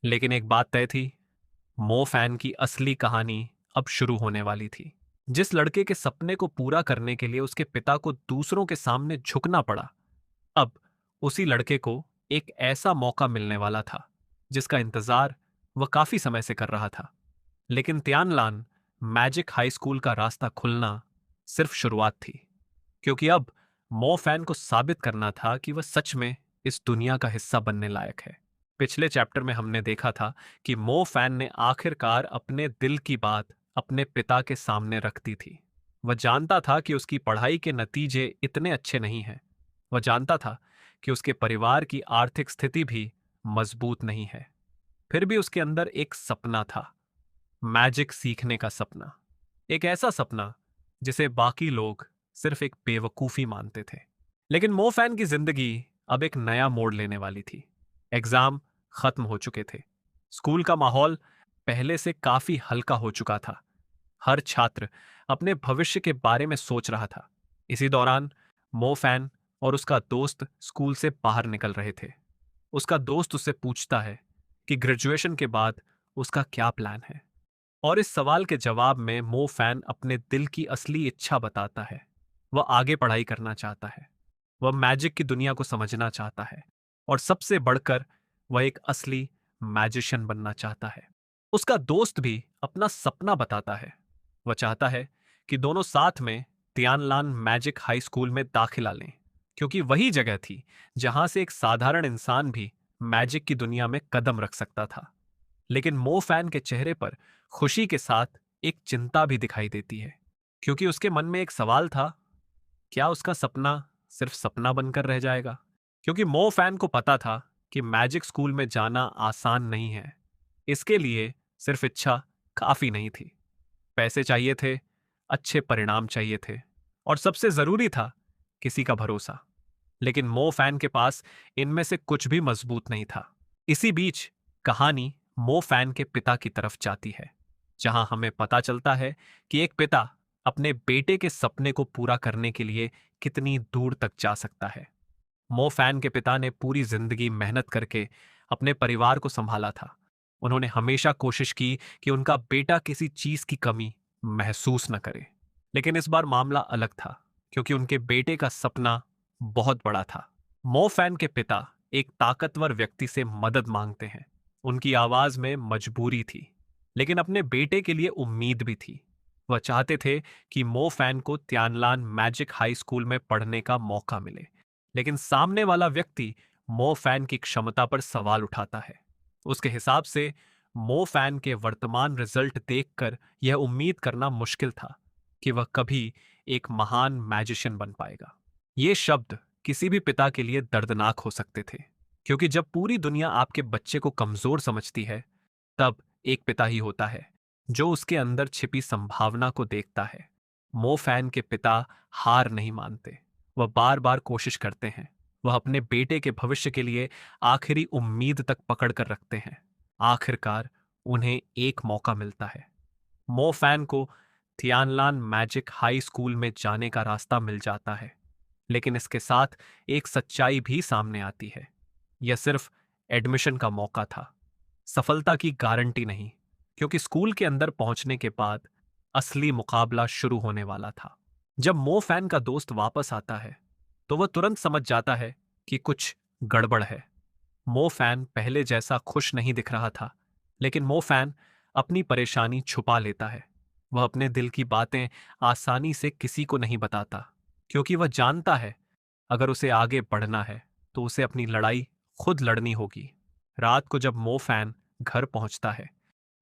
लेकिन एक बात तय थी, मो फैन की असली कहानी अब शुरू होने वाली थी। जिस लड़के के सपने को पूरा करने के लिए उसके पिता को दूसरों के सामने झुकना पड़ा, अब उसी लड़के को एक ऐसा मौका मिलने वाला था जिसका इंतजार वह काफी समय से कर रहा था। लेकिन तियानलान मैजिक हाई स्कूल का रास्ता खुलना सिर्फ शुरुआत थी, क्योंकि अब मो फैन को साबित करना था कि वह सच में इस दुनिया का हिस्सा बनने लायक है। पिछले चैप्टर में हमने देखा था कि मो फैन ने आखिरकार अपने दिल की बात अपने पिता के सामने रख दी थी। वह जानता था कि उसकी पढ़ाई के नतीजे इतने अच्छे नहीं हैं। वह जानता था कि उसके परिवार की आर्थिक स्थिति भी मजबूत नहीं है। फिर भी उसके अंदर एक सपना था, मैजिक सीखने का सपना। एक ऐसा सपना जिसे बाकी लोग सिर्फ एक बेवकूफी मानते थे। लेकिन मो फैन की जिंदगी अब एक नया मोड़ लेने वाली थी। एग्जाम खत्म हो चुके थे। स्कूल का माहौल पहले से काफी हल्का हो चुका था। हर छात्र अपने भविष्य के बारे में सोच रहा था। इसी दौरान मो फैन और उसका दोस्त स्कूल से बाहर निकल रहे थे। उसका दोस्त उससे पूछता है कि ग्रेजुएशन के बाद उसका क्या प्लान है। और इस सवाल के जवाब में मो फैन अपने दिल की असली इच्छा बताता है। वह आगे पढ़ाई करना चाहता है। वह मैजिक की दुनिया को समझना चाहता है। और सबसे बढ़कर वह एक असली मैजिशियन बनना चाहता है। उसका दोस्त भी अपना सपना बताता है। वह चाहता है कि दोनों साथ में तियानलान मैजिक हाई स्कूल में दाखिला लें, क्योंकि वही जगह थी जहां से एक साधारण इंसान भी मैजिक की दुनिया में कदम रख सकता था। लेकिन मो फैन के चेहरे पर खुशी के साथ एक चिंता भी दिखाई देती है, क्योंकि उसके मन में एक सवाल था, क्या उसका सपना सिर्फ सपना बनकर रह जाएगा? क्योंकि मो फैन को पता था कि मैजिक स्कूल में जाना आसान नहीं है। इसके लिए सिर्फ इच्छा काफी नहीं थी। पैसे चाहिए थे, अच्छे परिणाम चाहिए थे, और सबसे जरूरी था किसी का भरोसा। लेकिन मो फैन के पास इनमें से कुछ भी मजबूत नहीं था। इसी बीच कहानी मो फैन के पिता की तरफ जाती है, जहां हमें पता चलता है कि एक पिता अपने बेटे के सपने को पूरा करने के लिए कितनी दूर तक जा सकता है। मो फैन के पिता ने पूरी जिंदगी मेहनत करके अपने परिवार को संभाला था। उन्होंने हमेशा कोशिश की कि उनका बेटा किसी चीज की कमी महसूस न करे। लेकिन इस बार मामला अलग था, क्योंकि उनके बेटे का सपना बहुत बड़ा था। मो फैन के पिता एक ताकतवर व्यक्ति से मदद मांगते हैं। उनकी आवाज में मजबूरी थी, लेकिन अपने बेटे के लिए उम्मीद भी थी। वह चाहते थे कि मो फैन को त्यानलान मैजिक हाई स्कूल में पढ़ने का मौका मिले। लेकिन सामने वाला व्यक्ति मो फैन की क्षमता पर सवाल उठाता है। उसके हिसाब से मो फैन के वर्तमान रिजल्ट देखकर यह उम्मीद करना मुश्किल था कि वह कभी एक महान मैजिशियन बन पाएगा। ये शब्द किसी भी पिता के लिए दर्दनाक हो सकते थे, क्योंकि जब पूरी दुनिया आपके बच्चे को कमजोर समझती है, तब एक पिता ही होता है जो उसके अंदर छिपी संभावना को देखता है। मो फैन के पिता हार नहीं मानते। वह बार बार कोशिश करते हैं। वह अपने बेटे के भविष्य के लिए आखिरी उम्मीद तक पकड़ कर रखते हैं। आखिरकार उन्हें एक मौका मिलता है। मो फैन को थियानलान मैजिक हाई स्कूल में जाने का रास्ता मिल जाता है। लेकिन इसके साथ एक सच्चाई भी सामने आती है। यह सिर्फ एडमिशन का मौका था, सफलता की गारंटी नहीं, क्योंकि स्कूल के अंदर पहुंचने के बाद असली मुकाबला शुरू होने वाला था। जब मो फैन का दोस्त वापस आता है, तो वह तुरंत समझ जाता है कि कुछ गड़बड़ है। मो फैन पहले जैसा खुश नहीं दिख रहा था, लेकिन मो फैन अपनी परेशानी छुपा लेता है। वह अपने दिल की बातें आसानी से किसी को नहीं बताता, क्योंकि वह जानता है अगर उसे आगे बढ़ना है तो उसे अपनी लड़ाई खुद लड़नी होगी। रात को जब मो फैन घर पहुंचता है,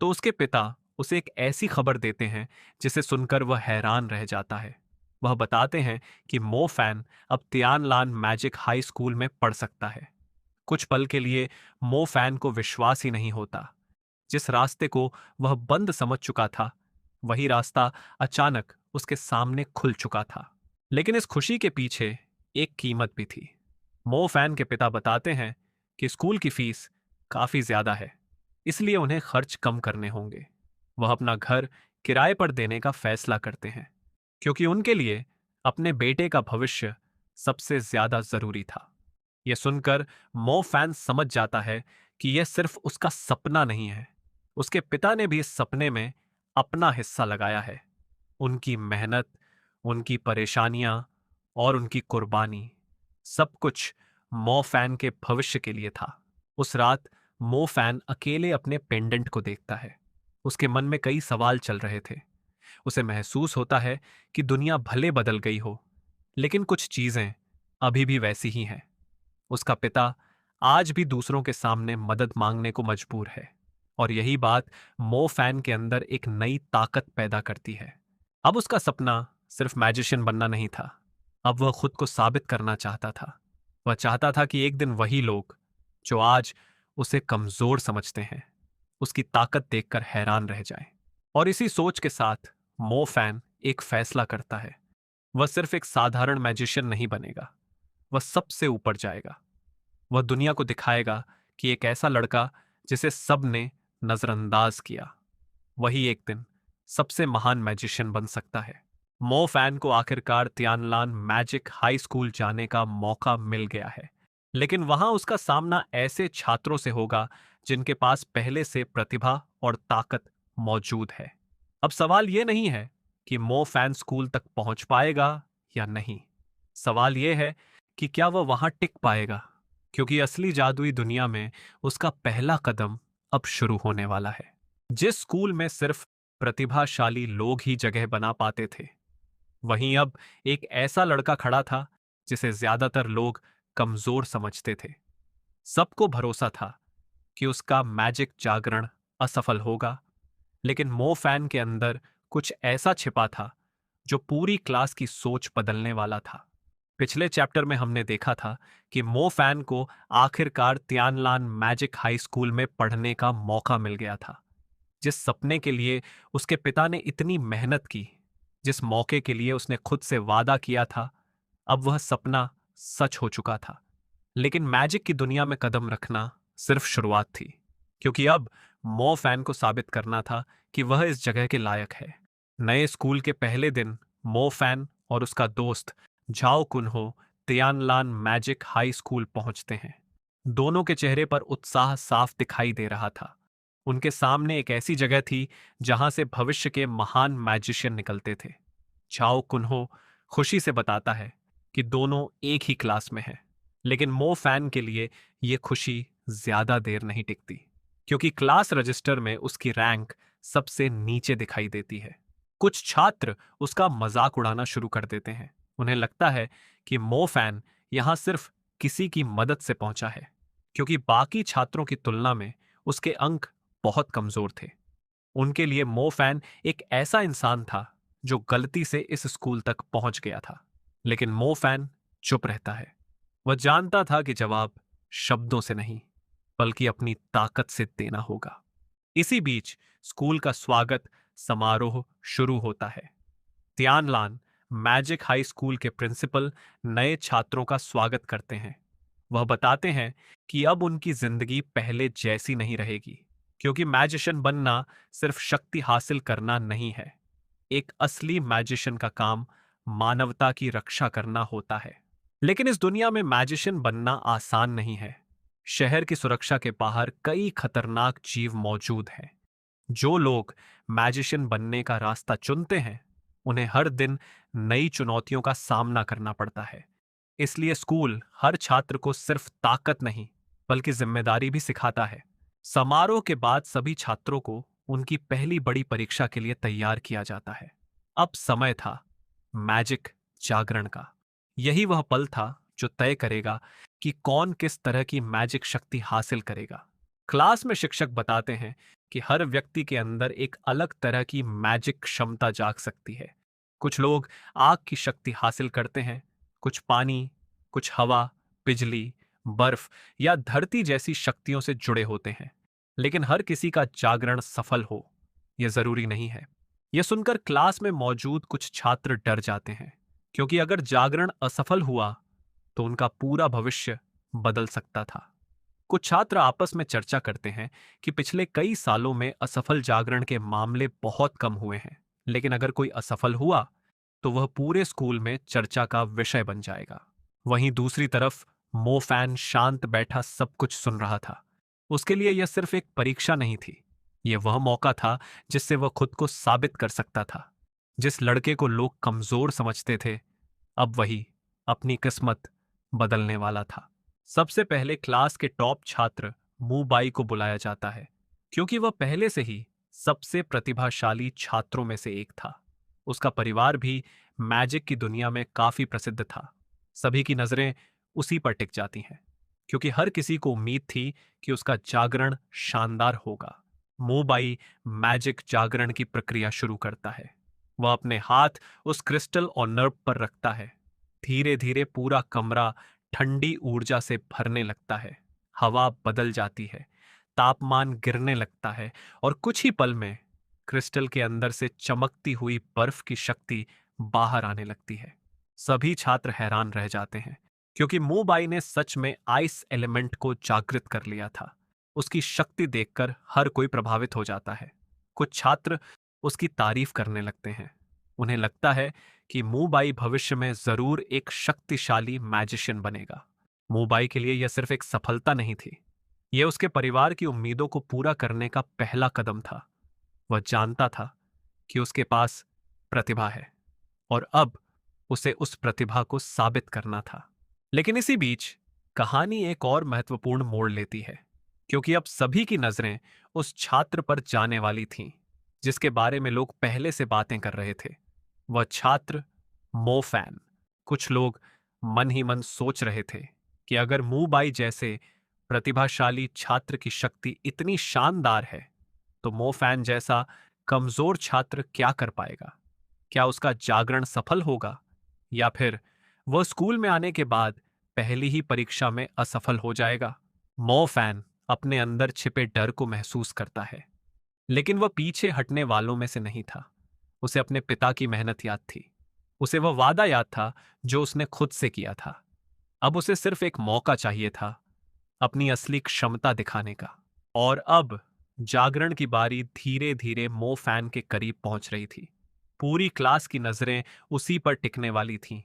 तो उसके पिता उसे एक ऐसी खबर देते हैं जिसे सुनकर वह हैरान रह जाता है। वह बताते हैं कि मो फैन अब तियानलान मैजिक हाई स्कूल में पढ़ सकता है। कुछ पल के लिए मो फैन को विश्वास ही नहीं होता। जिस रास्ते को वह बंद समझ चुका था, वही रास्ता अचानक उसके सामने खुल चुका था। लेकिन इस खुशी के पीछे एक कीमत भी थी। मो फैन के पिता बताते हैं कि स्कूल की फीस काफी ज्यादा है, इसलिए उन्हें खर्च कम करने होंगे। वह अपना घर किराए पर देने का फैसला करते हैं, क्योंकि उनके लिए अपने बेटे का भविष्य सबसे ज्यादा जरूरी था। यह सुनकर मो फैन समझ जाता है कि यह सिर्फ उसका सपना नहीं है, उसके पिता ने भी इस सपने में अपना हिस्सा लगाया है। उनकी मेहनत, उनकी परेशानियां और उनकी कुर्बानी, सब कुछ मो फैन के भविष्य के लिए था। उस रात मो फैन अकेले अपने पेंडेंट को देखता है। उसके मन में कई सवाल चल रहे थे। उसे महसूस होता है कि दुनिया भले बदल गई हो, लेकिन कुछ चीजें अभी भी वैसी ही हैं। उसका पिता आज भी दूसरों के सामने मदद मांगने को मजबूर है, और यही बात मो फैन के अंदर एक नई ताकत पैदा करती है। अब उसका सपना सिर्फ मैजिशियन बनना नहीं था, अब वह खुद को साबित करना चाहता था। वह चाहता था कि एक दिन वही लोग जो आज उसे कमजोर समझते हैं, उसकी ताकत देखकर हैरान रह जाएं। और इसी सोच के साथ मो फैन एक फैसला करता है। वह सिर्फ एक साधारण मैजिशियन नहीं बनेगा, वह सबसे ऊपर जाएगा। वह दुनिया को दिखाएगा कि एक ऐसा लड़का जिसे सब ने नजरअंदाज किया, वही एक दिन सबसे महान मैजिशियन बन सकता है। मो फैन को आखिरकार तियानलान मैजिक हाई स्कूल जाने का मौका मिल गया है, लेकिन वहां उसका सामना ऐसे छात्रों से होगा जिनके पास पहले से प्रतिभा और ताकत मौजूद है। अब सवाल यह नहीं है कि मो फैन स्कूल तक पहुंच पाएगा या नहीं। सवाल यह है कि क्या वह वहां टिक पाएगा, क्योंकि असली जादुई दुनिया में उसका पहला कदम अब शुरू होने वाला है। जिस स्कूल में सिर्फ प्रतिभाशाली लोग ही जगह बना पाते थे, वहीं अब एक ऐसा लड़का खड़ा था जिसे ज्यादातर लोग कमजोर समझते थे। सबको भरोसा था कि उसका मैजिक जागरण असफल होगा, लेकिन मो फैन के अंदर कुछ ऐसा छिपा था जो पूरी क्लास की सोच बदलने वाला था। पिछले चैप्टर में हमने देखा था कि मो फैन को आखिरकार तियानलान मैजिक हाई स्कूल में पढ़ने का मौका मिल गया था। जिस सपने के लिए उसके पिता ने इतनी मेहनत की, जिस मौके के लिए उसने खुद से वादा किया था, अब वह सपना सच हो चुका था। लेकिन मैजिक की दुनिया में कदम रखना सिर्फ शुरुआत थी, क्योंकि अब मो फैन को साबित करना था कि वह इस जगह के लायक है। नए स्कूल के पहले दिन मो फैन और उसका दोस्त झाओ कुनहो तियानलान मैजिक हाई स्कूल पहुंचते हैं। दोनों के चेहरे पर उत्साह साफ दिखाई दे रहा था। उनके सामने एक ऐसी जगह थी जहां से भविष्य के महान मैजिशियन निकलते थे। झाओ कुनहो खुशी से बताता है कि दोनों एक ही क्लास में हैं, लेकिन मो फैन के लिए यह खुशी ज्यादा देर नहीं टिकती, क्योंकि क्लास रजिस्टर में उसकी रैंक सबसे नीचे दिखाई देती है। कुछ छात्र उसका मजाक उड़ाना शुरू कर देते हैं। उन्हें लगता है कि मो फैन यहां सिर्फ किसी की मदद से पहुंचा है, क्योंकि बाकी छात्रों की तुलना में उसके अंक बहुत कमजोर थे। उनके लिए मो फैन एक ऐसा इंसान था जो गलती से इस स्कूल तक पहुंच गया था। लेकिन मो फैन चुप रहता है। वह जानता था कि जवाब शब्दों से नहीं, बल्कि अपनी ताकत से देना होगा। इसी बीच स्कूल का स्वागत समारोह शुरू होता है। तियानलान मैजिक हाई स्कूल के प्रिंसिपल नए छात्रों का स्वागत करते हैं। वह बताते हैं कि अब उनकी जिंदगी पहले जैसी नहीं रहेगी, क्योंकि मैजिशियन बनना सिर्फ शक्ति हासिल करना नहीं है। एक असली मैजिशियन का काम मानवता की रक्षा करना होता है। लेकिन इस दुनिया में मैजिशियन बनना आसान नहीं है। शहर की सुरक्षा के बाहर कई खतरनाक जीव मौजूद हैं। जो लोग मैजिशियन बनने का रास्ता चुनते हैं, उन्हें हर दिन नई चुनौतियों का सामना करना पड़ता है। इसलिए स्कूल हर छात्र को सिर्फ ताकत नहीं, बल्कि जिम्मेदारी भी सिखाता है। समारोह के बाद सभी छात्रों को उनकी पहली बड़ी परीक्षा के लिए तैयार किया जाता है। अब समय था मैजिक जागरण का। यही वह पल था जो तय करेगा कि कौन किस तरह की मैजिक शक्ति हासिल करेगा। क्लास में शिक्षक बताते हैं कि हर व्यक्ति के अंदर एक अलग तरह की मैजिक क्षमता जाग सकती है। कुछ लोग आग की शक्ति हासिल करते हैं, कुछ पानी, कुछ हवा, बिजली, बर्फ या धरती जैसी शक्तियों से जुड़े होते हैं। लेकिन हर किसी का जागरण सफल हो, यह जरूरी नहीं है। यह सुनकर क्लास में मौजूद कुछ छात्र डर जाते हैं, क्योंकि अगर जागरण असफल हुआ तो उनका पूरा भविष्य बदल सकता था। कुछ छात्र आपस में चर्चा करते हैं कि पिछले कई सालों में असफल जागरण के मामले बहुत कम हुए हैं, लेकिन अगर कोई असफल हुआ तो वह पूरे स्कूल में चर्चा का विषय बन जाएगा। वहीं दूसरी तरफ मो फैन शांत बैठा सब कुछ सुन रहा था। उसके लिए यह सिर्फ एक परीक्षा नहीं थी, यह वह मौका था जिससे वह खुद को साबित कर सकता था। जिस लड़के को लोग कमजोर समझते थे, अब वही अपनी किस्मत बदलने वाला था। सबसे पहले क्लास के टॉप छात्र मूबाई को बुलाया जाता है, क्योंकि वह पहले से ही सबसे प्रतिभाशाली छात्रों में से एक था। उसका परिवार भी मैजिक की दुनिया में काफी प्रसिद्ध था। सभी की नजरें उसी पर टिक जाती हैं, क्योंकि हर किसी को उम्मीद थी कि उसका जागरण शानदार होगा। मूबाई मैजिक जागरण की प्रक्रिया शुरू करता है। वह अपने हाथ उस क्रिस्टल और नर्व पर रखता है। धीरे धीरे पूरा कमरा ठंडी ऊर्जा से भरने लगता है। हवा बदल जाती है, तापमान गिरने लगता है, और कुछ ही पल में क्रिस्टल के अंदर से चमकती हुई बर्फ की शक्ति बाहर आने लगती है। सभी छात्र हैरान रह जाते हैं, क्योंकि मूबाई ने सच में आइस एलिमेंट को जागृत कर लिया था। उसकी शक्ति देखकर हर कोई प्रभावित हो जाता है। कुछ छात्र उसकी तारीफ करने लगते हैं। उन्हें लगता है कि मूबाई भविष्य में जरूर एक शक्तिशाली मैजिशियन बनेगा। मूबाई के लिए यह सिर्फ एक सफलता नहीं थी, यह उसके परिवार की उम्मीदों को पूरा करने का पहला कदम था। वह जानता था कि उसके पास प्रतिभा है, और अब उसे उस प्रतिभा को साबित करना था। लेकिन इसी बीच कहानी एक और महत्वपूर्ण मोड़ लेती है, क्योंकि अब सभी की नजरें उस छात्र पर जाने वाली थीं, जिसके बारे में लोग पहले से बातें कर रहे थे। वह छात्र मो फैन। कुछ लोग मन ही मन सोच रहे थे कि अगर मूबाई जैसे प्रतिभाशाली छात्र की शक्ति इतनी शानदार है, तो मो फैन जैसा कमजोर छात्र क्या कर पाएगा? क्या उसका जागरण सफल होगा, या फिर वह स्कूल में आने के बाद पहली ही परीक्षा में असफल हो जाएगा? मो फैन अपने अंदर छिपे डर को महसूस करता है, लेकिन वह पीछे हटने वालों में से नहीं था। उसे अपने पिता की मेहनत याद थी। उसे वह वादा याद था जो उसने खुद से किया था। अब उसे सिर्फ एक मौका चाहिए था अपनी असली क्षमता दिखाने का। और अब जागरण की बारी धीरे धीरे मो फैन के करीब पहुंच रही थी। पूरी क्लास की नजरें उसी पर टिकने वाली थीं,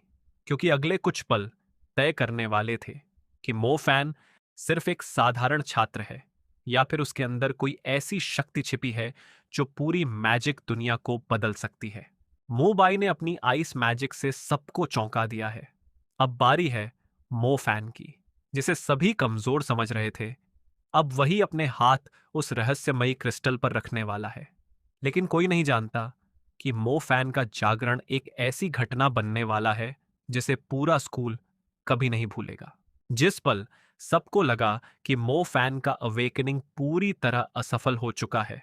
क्योंकि अगले कुछ पल तय करने वाले थे कि मो फैन सिर्फ एक साधारण छात्र है, या फिर उसके अंदर कोई ऐसी शक्ति छिपी है जो पूरी मैजिक दुनिया को बदल सकती है। मोबाई ने अपनी आइस मैजिक से सबको चौंका दिया है। अब बारी है मो फैन की, जिसे सभी कमजोर समझ रहे थे। अब वही अपने हाथ उस रहस्यमयी क्रिस्टल पर रखने वाला है। लेकिन कोई नहीं जानता कि मो फैन का जागरण एक ऐसी घटना बनने वाला है जिसे पूरा स्कूल कभी नहीं भूलेगा। जिस पल सबको लगा कि मो फैन का अवेकनिंग पूरी तरह असफल हो चुका है,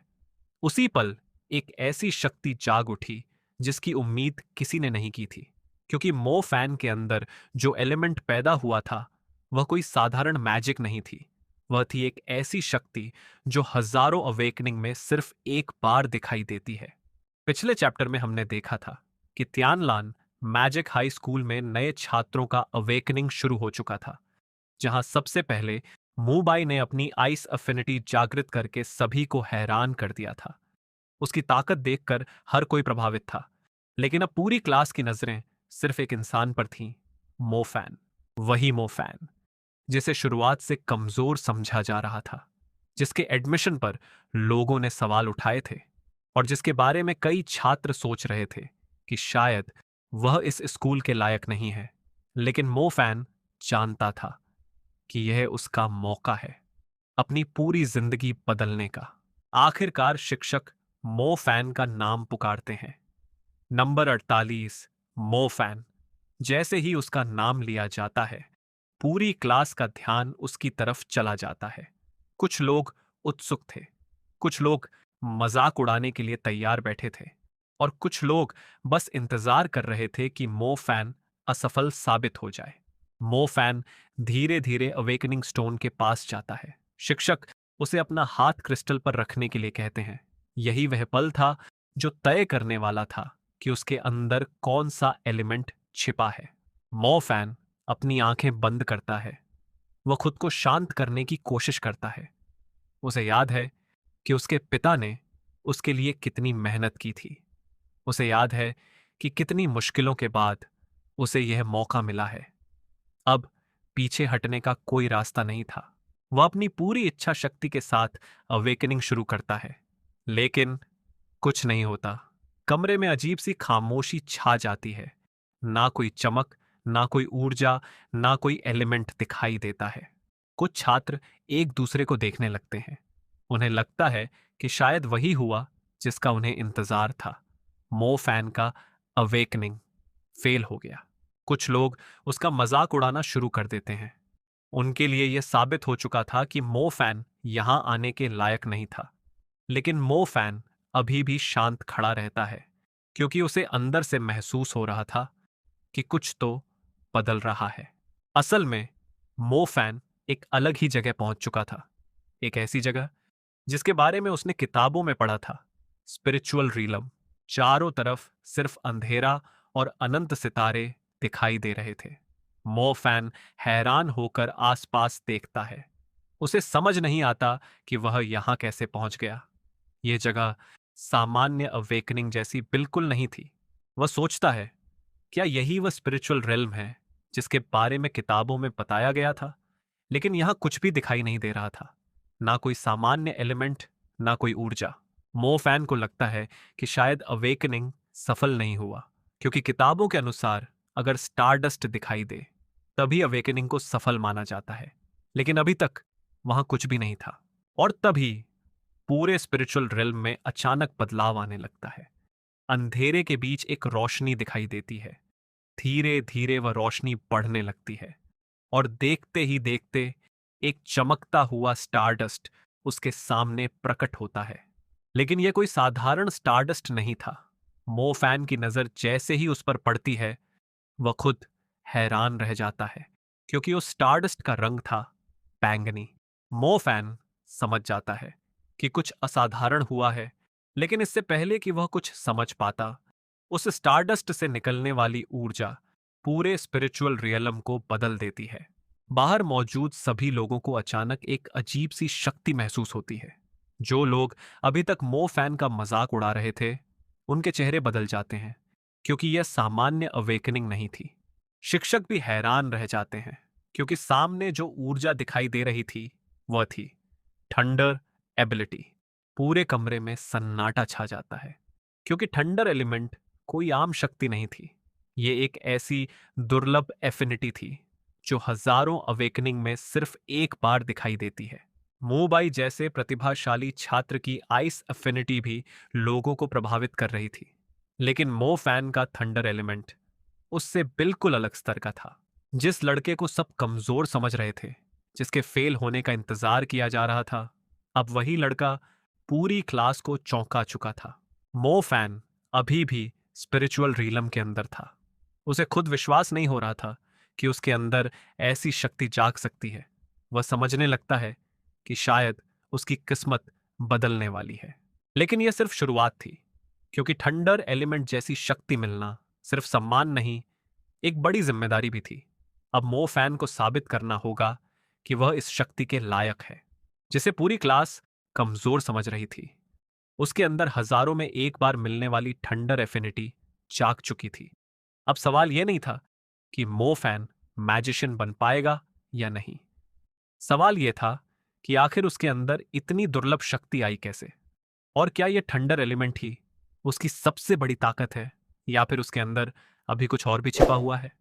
उसी पल एक ऐसी शक्ति जाग उठी जिसकी उम्मीद किसी ने नहीं की थी। क्योंकि मो फैन के अंदर जो एलिमेंट पैदा हुआ था, वह कोई साधारण मैजिक नहीं थी। वह थी एक ऐसी शक्ति जो हजारों अवेकनिंग में सिर्फ एक बार दिखाई देती है। पिछले चैप्टर में हमने देखा था कि तियानलान मैजिक हाई स्कूल में नए छात्रों का अवेकनिंग शुरू हो चुका था, जहां सबसे पहले मूबाई ने अपनी आइस अफिनिटी जागृत करके सभी को हैरान कर दिया था। उसकी ताकत देखकर हर कोई प्रभावित था, लेकिन अब पूरी क्लास की नजरें सिर्फ एक इंसान पर थीं, मो फैन। वही मो फैन जिसे शुरुआत से कमजोर समझा जा रहा था, जिसके एडमिशन पर लोगों ने सवाल उठाए थे, और जिसके बारे में कई छात्र सोच रहे थे कि शायद वह इस स्कूल के लायक नहीं है। लेकिन मो फैन जानता था कि यह उसका मौका है अपनी पूरी जिंदगी बदलने का। आखिरकार शिक्षक मो फैन का नाम पुकारते हैं। नंबर 48, मो फैन। जैसे ही उसका नाम लिया जाता है, पूरी क्लास का ध्यान उसकी तरफ चला जाता है। कुछ लोग उत्सुक थे, कुछ लोग मजाक उड़ाने के लिए तैयार बैठे थे, और कुछ लोग बस इंतजार कर रहे थे कि मो फैन असफल साबित हो जाए। मो फैन धीरे धीरे अवेकनिंग स्टोन के पास जाता है। शिक्षक उसे अपना हाथ क्रिस्टल पर रखने के लिए कहते हैं। यही वह पल था जो तय करने वाला था कि उसके अंदर कौन सा एलिमेंट छिपा है। मो फैन अपनी आंखें बंद करता है। वह खुद को शांत करने की कोशिश करता है। उसे याद है कि उसके पिता ने उसके लिए कितनी मेहनत की थी। उसे याद है कि कितनी मुश्किलों के बाद उसे यह मौका मिला है। अब पीछे हटने का कोई रास्ता नहीं था। वह अपनी पूरी इच्छा शक्ति के साथ अवेकनिंग शुरू करता है, लेकिन कुछ नहीं होता। कमरे में अजीब सी खामोशी छा जाती है। ना कोई चमक, ना कोई ऊर्जा, ना कोई एलिमेंट दिखाई देता है। कुछ छात्र एक दूसरे को देखने लगते हैं। उन्हें लगता है कि शायद वही हुआ जिसका उन्हें इंतजार था। मो फैन का अवेकनिंग फेल हो गया। कुछ लोग उसका मजाक उड़ाना शुरू कर देते हैं। उनके लिए यह साबित हो चुका था कि मो फैन यहां आने के लायक नहीं था। लेकिन मो फैन अभी भी शांत खड़ा रहता है, क्योंकि उसे अंदर से महसूस हो रहा था कि कुछ तो बदल रहा है। असल में मो फैन एक अलग ही जगह पहुंच चुका था। एक ऐसी जगह जिसके बारे में उसने किताबों में पढ़ा था, स्पिरिचुअल रीलम। चारों तरफ सिर्फ अंधेरा और अनंत सितारे दिखाई दे रहे थे। मो फैन हैरान होकर आसपास देखता है। उसे समझ नहीं आता कि वह यहां कैसे पहुंच गया। यह जगह सामान्य अवेकनिंग जैसी बिल्कुल नहीं थी। वह सोचता है, क्या यही वह स्पिरिचुअल रेल्म है जिसके बारे में किताबों में बताया गया था? लेकिन यहां कुछ भी दिखाई नहीं दे रहा था। ना कोई सामान्य एलिमेंट, ना कोई ऊर्जा। मो फैन को लगता है कि शायद अवेकनिंग सफल नहीं हुआ, क्योंकि किताबों के अनुसार अगर स्टारडस्ट दिखाई दे तभी अवेकनिंग को सफल माना जाता है। लेकिन अभी तक वहां कुछ भी नहीं था। और तभी पूरे स्पिरिचुअल रेल्म में अचानक बदलाव आने लगता है। अंधेरे के बीच एक रोशनी दिखाई देती है। धीरे धीरे वह रोशनी बढ़ने लगती है और देखते ही देखते एक चमकता हुआ स्टारडस्ट उसके सामने प्रकट होता है। लेकिन यह कोई साधारण स्टारडस्ट नहीं था। मो फैन की नजर जैसे ही उस पर पड़ती है, वह खुद हैरान रह जाता है, क्योंकि उस स्टारडस्ट का रंग था बैंगनी। मो फैन समझ जाता है कि कुछ असाधारण हुआ है, लेकिन इससे पहले कि वह कुछ समझ पाता, उस स्टारडस्ट से निकलने वाली ऊर्जा पूरे स्पिरिचुअल रियलम को बदल देती है। बाहर मौजूद सभी लोगों को अचानक एक अजीब सी शक्ति महसूस होती है। जो लोग अभी तक मो फैन का मजाक उड़ा रहे थे, उनके चेहरे बदल जाते हैं, क्योंकि यह सामान्य अवेकनिंग नहीं थी। शिक्षक भी हैरान रह जाते हैं, क्योंकि सामने जो ऊर्जा दिखाई दे रही थी वह थी थंडर एबिलिटी। पूरे कमरे में सन्नाटा छा जाता है, क्योंकि थंडर एलिमेंट कोई आम शक्ति नहीं थी। ये एक ऐसी दुर्लभ एफिनिटी थी जो हजारों अवेकनिंग में सिर्फ एक बार दिखाई देती है। मूबाई जैसे प्रतिभाशाली छात्र की आइस एफिनिटी भी लोगों को प्रभावित कर रही थी, लेकिन मो फैन का थंडर एलिमेंट उससे बिल्कुल अलग स्तर का था। जिस लड़के को सब कमजोर समझ रहे थे, जिसके फेल होने का इंतजार किया जा रहा था, अब वही लड़का पूरी क्लास को चौंका चुका था। मो फैन अभी भी स्पिरिचुअल रीलम के अंदर था। उसे खुद विश्वास नहीं हो रहा था कि उसके अंदर ऐसी शक्ति जाग सकती है। वह समझने लगता है कि शायद उसकी किस्मत बदलने वाली है। लेकिन यह सिर्फ शुरुआत थी, क्योंकि थंडर एलिमेंट जैसी शक्ति मिलना सिर्फ सम्मान नहीं, एक बड़ी जिम्मेदारी भी थी। अब मो फैन को साबित करना होगा कि वह इस शक्ति के लायक है, जिसे पूरी क्लास कमजोर समझ रही थी। उसके अंदर हजारों में एक बार मिलने वाली थंडर एफिनिटी जाग चुकी थी। अब सवाल यह नहीं था कि मो फैन मैजिशियन बन पाएगा या नहीं। सवाल यह था कि आखिर उसके अंदर इतनी दुर्लभ शक्ति आई कैसे, और क्या यह थंडर एलिमेंट ही उसकी सबसे बड़ी ताकत है, या फिर उसके अंदर अभी कुछ और भी छिपा हुआ है।